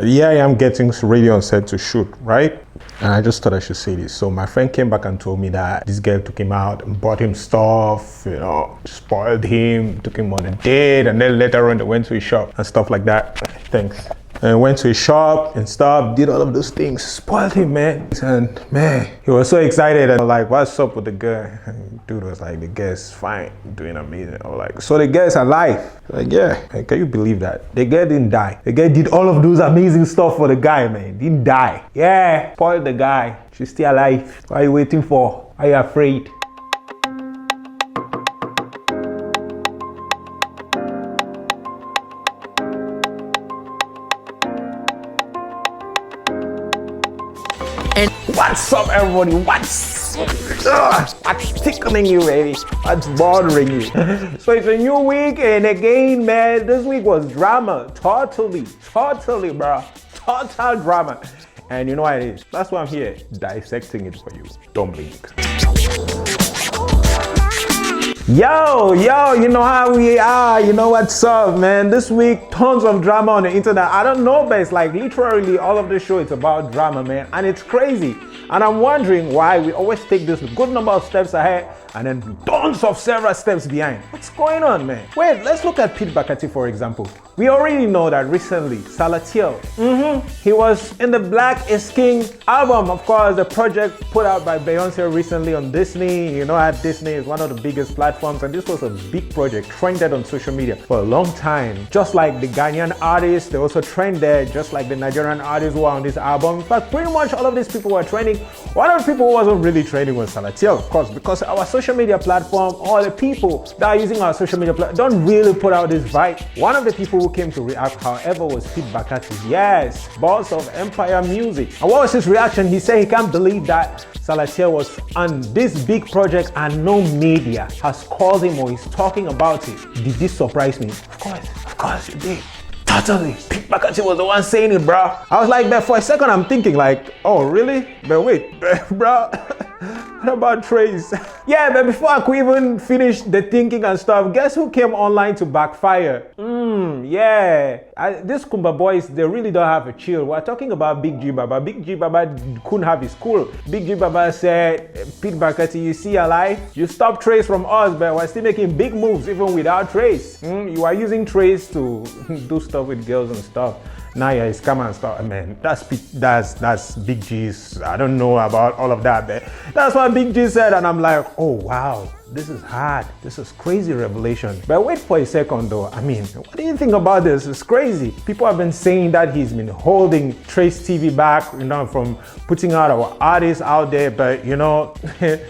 Yeah, I'm getting ready on set to shoot, right? And I just thought I should say this. So my friend came back and told me that this girl took him out and bought him stuff, you know, spoiled him, took him on a date, and then later on they went to his shop and stuff like that. Thanks. And went to his shop and stuff, did all of those things, spoiled him, man. And man, he was so excited and like, what's up with the girl? And dude was like, the girl's fine, doing amazing. I was like, so the girl's alive? Like, yeah. And can you believe that? The girl didn't die. The girl did all of those amazing stuff for the guy, man. Didn't die. Yeah, spoiled the guy. She's still alive. What are you waiting for? Are you afraid? What's up, everybody? What's tickling you, baby? What's bothering you? So it's a new week, and again, man, this week was drama. Totally, bro. Total drama. And you know what it is? That's why I'm here, dissecting it for you. Don't blink. Yo, you know how we are, you know what's up, man. This week, tons of drama on the internet. I don't know, but it's like literally all of the show, it's about drama, man. And it's crazy. And I'm wondering why we always take this good number of steps ahead and then tons of several steps behind. What's going on, man? Wait, let's look at Bacardi, for example. We already know that recently, Salatiel, he was in the Black is King album. Of course, the project put out by Beyonce recently on Disney. You know how Disney is one of the biggest platforms, and this was a big project, trended on social media for a long time. Just like the Ghanaian artists, they also trended, just like the Nigerian artists who were on this album. In fact, pretty much all of these people were trending. One of the people who wasn't really trending was Salatiel, of course, because our social media platform, all the people that are using our social media platform don't really put out this vibe. One of the people who came to react, however, was Bacardi. Yes, boss of Empire Music. And what was his reaction? He said he can't believe that Salatiel was on this big project and no media has called him or is talking about it. Did this surprise me? Of course it did. Totally. Bacardi was the one saying it, bro. I was like, but for a second I'm thinking like, oh really? But wait, bro. What about Trace? Yeah, but before I could even finish the thinking and stuff, guess who came online to backfire? These Kumba boys, they really don't have a chill. We're talking about Big G Baba. Big G Baba couldn't have his cool. Big G Baba said, Bacardi, you see alive? You stopped Trace from us, but we're still making big moves even without Trace. You are using Trace to do stuff with girls and stuff. Now yeah, it's come and stuff. Man, that's Big G's. I don't know about all of that, but that's what Big G said, and I'm like, oh wow, this is hard. This is crazy revelation. But wait for a second though. I mean, what do you think about this? It's crazy. People have been saying that he's been holding Trace TV back, you know, from putting out our artists out there, but you know,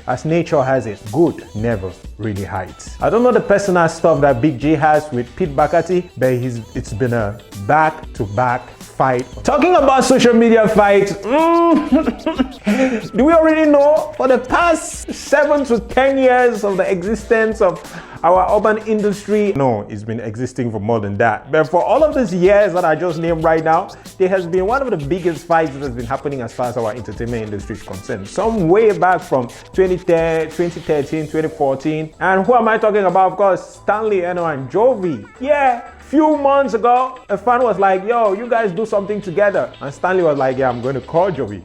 as nature has it, good never really hides. I don't know the personal stuff that Big G has with Bacardi, but it's been a back-to-back fight. Talking about social media fights, do we already know for the past 7 to 10 years of the existence of our urban industry? No, it's been existing for more than that. But for all of these years that I just named right now, there has been one of the biggest fights that has been happening as far as our entertainment industry is concerned. Some way back from 2013, 2014. And who am I talking about? Of course, Stanley, Enow, and Jovi. Yeah. Few months ago, a fan was like, yo, you guys do something together. And Stanley was like, yeah, I'm going to call Jovi.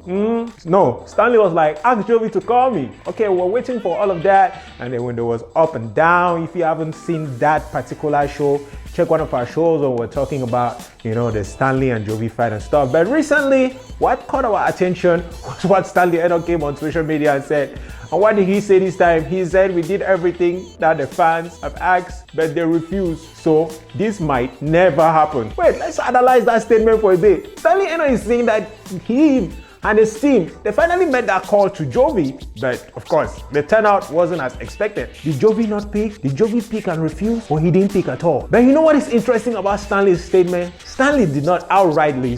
No, Stanley was like, ask Jovi to call me. Okay, we're waiting for all of that. And then when there was up and down, if you haven't seen that particular show, check one of our shows where we're talking about, you know, the Stanley and Jovi fight and stuff. But recently, what caught our attention was what Stanley Enow came on social media and said. And what did he say this time? He said we did everything that the fans have asked, but they refused. So this might never happen. Wait, let's analyze that statement for a bit. Stanley Enow is saying that he and his team, they finally made that call to Jovi, but of course, the turnout wasn't as expected. Did Jovi not pick? Did Jovi pick and refuse? Or he didn't pick at all? But you know what is interesting about Stanley's statement? Stanley did not outrightly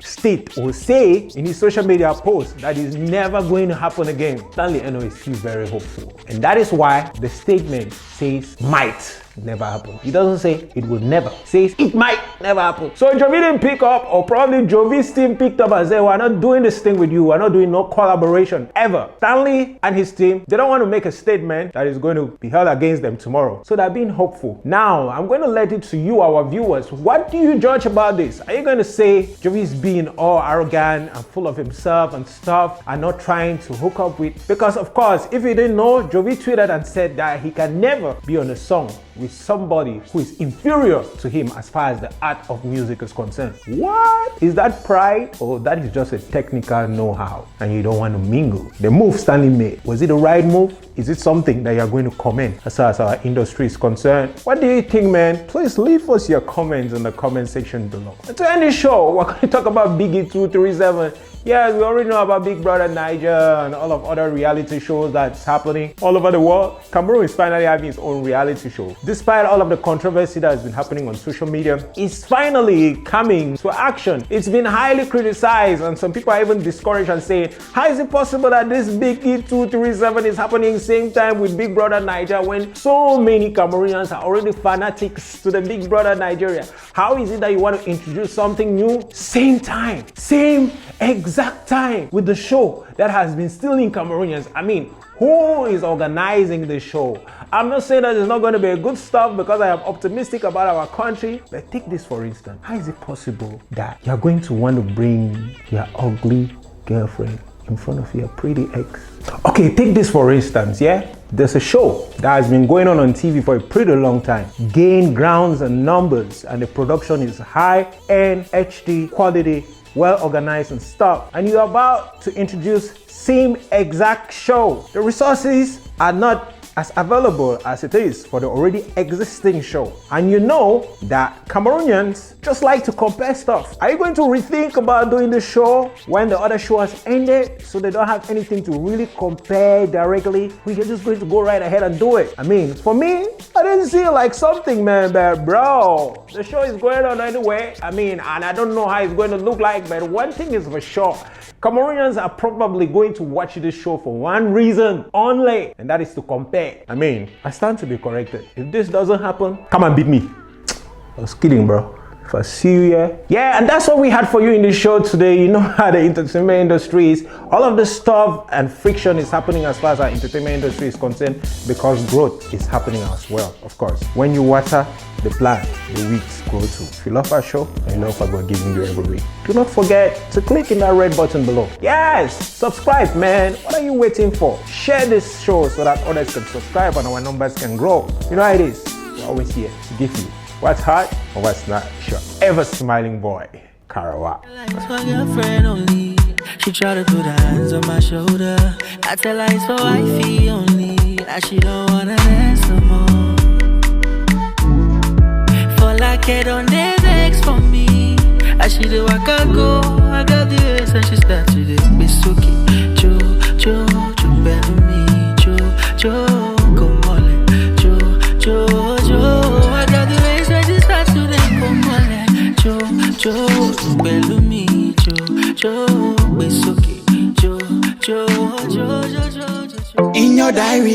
state or say in his social media post that is never going to happen again. Stanley Enow is still very hopeful. And that is why the statement says might never happen. He doesn't say it will never. He says it might never happen. So Jovi didn't pick up, or probably Jovi's team picked up and said, we're not doing this thing with you. We're not doing no collaboration ever. Stanley and his team, they don't want to make a statement that is going to be held against them tomorrow. So they're being hopeful. Now, I'm going to let it to you, our viewers. What do you judge about this? Are you going to say Jovi is being all arrogant and full of himself and stuff and not trying to hook up with? Because of course, if you didn't know, Jovi tweeted and said that he can never be on a song with somebody who is inferior to him as far as the art of music is concerned. What? Is that pride, or that is just a technical know-how and you don't want to mingle? The move Stanley made, was it the right move? Is it something that you're going to comment as far as our industry is concerned? What do you think, man? Please leave us your comments in the comment section below. And to end this show, we're going to talk about Biggy237. Yes, we already know about Big Brother Niger and all of other reality shows that's happening all over the world. Cameroun is finally having its own reality show. Despite all of the controversy that has been happening on social media, it's finally coming to action. It's been highly criticized, and some people are even discouraged and saying, how is it possible that this Biggy237 is happening same time with Big Brother Niger when so many Cameroonians are already fanatics to the Big Brother Nigeria? How is it that you want to introduce something new same time, same exact time with the show that has been stealing Cameroonians? I mean, who is organizing the show? I'm not saying that it's not going to be a good stuff, because I am optimistic about our country. But take this for instance. How is it possible that you're going to want to bring your ugly girlfriend in front of your pretty ex? Okay, take this for instance, yeah? There's a show that has been going on TV for a pretty long time. Gain grounds and numbers, and the production is high-end, HD quality, well organized and stuff. And you're about to introduce same exact show. The resources are not as available as it is for the already existing show. And you know that Cameroonians just like to compare stuff. Are you going to rethink about doing the show when the other show has ended, so they don't have anything to really compare directly? We're just going to go right ahead and do it. I mean, for me, I didn't see like something, man, but bro, the show is going on anyway. I mean, and I don't know how it's going to look like, but one thing is for sure, Cameroonians are probably going to watch this show for one reason only, and that is to compare. I mean, I stand to be corrected. If this doesn't happen, come and beat me. I was kidding, bro. If I see you here. Yeah, and that's what we had for you in this show today. You know how the entertainment industry is. All of this stuff and friction is happening as far as our entertainment industry is concerned, because growth is happening as well, of course. When you water the plant, the weeds grow too. If you love our show and you love what we're giving you every week, do not forget to click in that red button below. Yes, subscribe, man. What are you waiting for? Share this show so that others can subscribe and our numbers can grow. You know how it is. We're always here to give you what's hot or what's not. Sure. Ever smiling boy, Cameroun. She try to put her hands on my shoulder. I tell her it's for wifey only, that she don't wanna dance no more. For like it on this ex for me, as she do I can go, I got the ace and she start to do Bisuki, Jo, Jo, Jo, me, Jo, Jo, come on, Jo, Jo, Jo, I got the ace and she start to do come on, Jo, Jo, me, Jo, Jo, Bisuki, Jo, Jo, Jo, Jo, Jo, Jo. In your diary